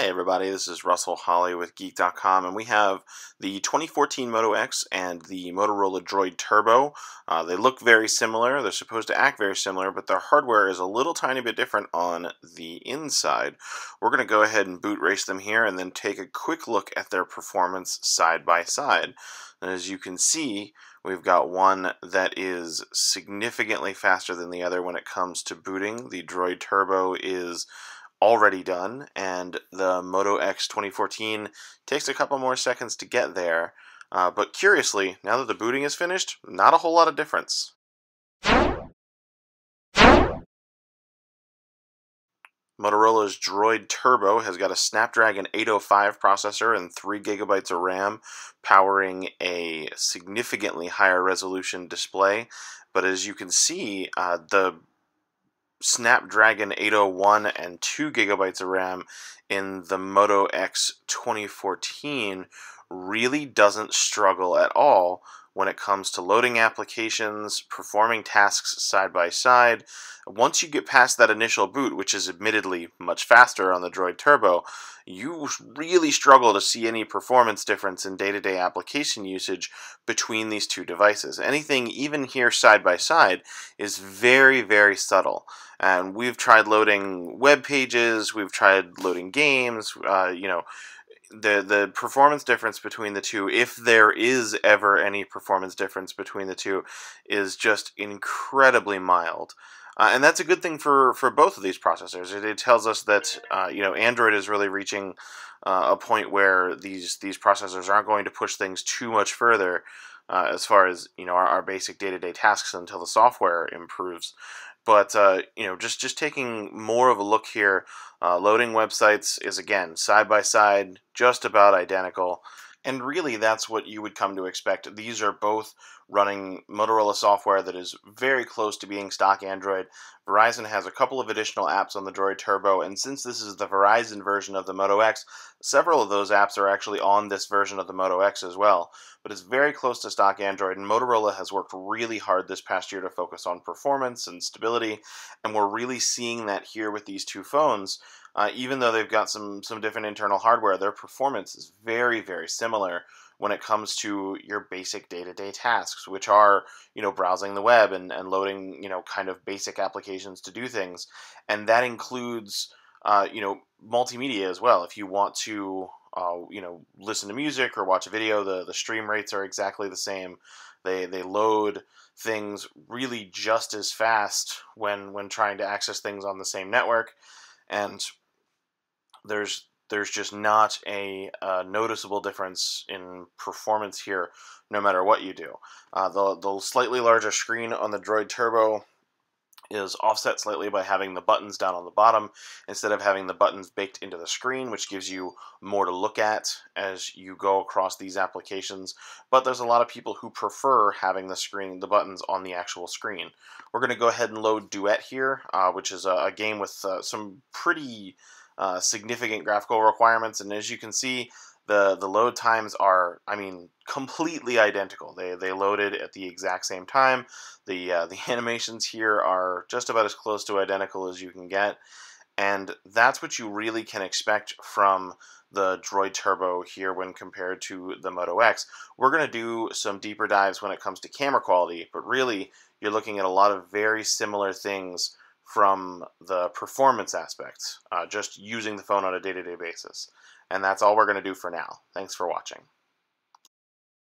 Hey everybody, this is Russell Holly with Geek.com, and we have the 2014 Moto X and the Motorola Droid Turbo. They look very similar, they're supposed to act very similar, but their hardware is a little tiny bit different on the inside. We're going to go ahead and boot race them here and then take a quick look at their performance side by side. And as you can see, we've got one that is significantly faster than the other when it comes to booting. The Droid Turbo is already done, and the Moto X 2014 takes a couple more seconds to get there. But curiously, now that the booting is finished, not a whole lot of difference. Motorola's Droid Turbo has got a Snapdragon 805 processor and 3 gigabytes of RAM, powering a significantly higher resolution display. But as you can see, the Snapdragon 801 and 2 gigabytes of RAM in the Moto X 2014 really doesn't struggle at all when it comes to loading applications, performing tasks side by side. Once you get past that initial boot, which is admittedly much faster on the Droid Turbo, you really struggle to see any performance difference in day-to-day application usage between these two devices. Anything even here side by side is very, very subtle. And we've tried loading web pages, we've tried loading games, the performance difference between the two, if there is ever any performance difference between the two, is just incredibly mild. And that's a good thing for both of these processors. It tells us that Android is really reaching a point where these processors aren't going to push things too much further as far as our basic day-to-day tasks until the software improves. But just taking more of a look here, loading websites is again side by side, just about identical. And really, that's what you would come to expect. These are both running Motorola software that is very close to being stock Android. Verizon has a couple of additional apps on the Droid Turbo, and since this is the Verizon version of the Moto X, several of those apps are actually on this version of the Moto X as well. But it's very close to stock Android, and Motorola has worked really hard this past year to focus on performance and stability, and we're really seeing that here with these two phones. Even though they've got some different internal hardware, their performance is very, very similar when it comes to your basic day-to-day tasks, which are, browsing the web and loading, kind of basic applications to do things. And that includes, multimedia as well. If you want to, listen to music or watch a video, the stream rates are exactly the same. They load things really just as fast when trying to access things on the same network. And there's just not a noticeable difference in performance here, no matter what you do. The slightly larger screen on the Droid Turbo is offset slightly by having the buttons down on the bottom instead of having the buttons baked into the screen, which gives you more to look at as you go across these applications. But there's a lot of people who prefer having the buttons on the actual screen. We're going to go ahead and load Duet here, which is a game with some pretty significant graphical requirements, and as you can see, the load times are, completely identical. They loaded at the exact same time. The animations here are just about as close to identical as you can get, and that's what you really can expect from the Droid Turbo here when compared to the Moto X. We're going to do some deeper dives when it comes to camera quality, but really you're looking at a lot of very similar things from the performance aspects, just using the phone on a day-to-day basis. And that's all we're going to do for now. Thanks for watching.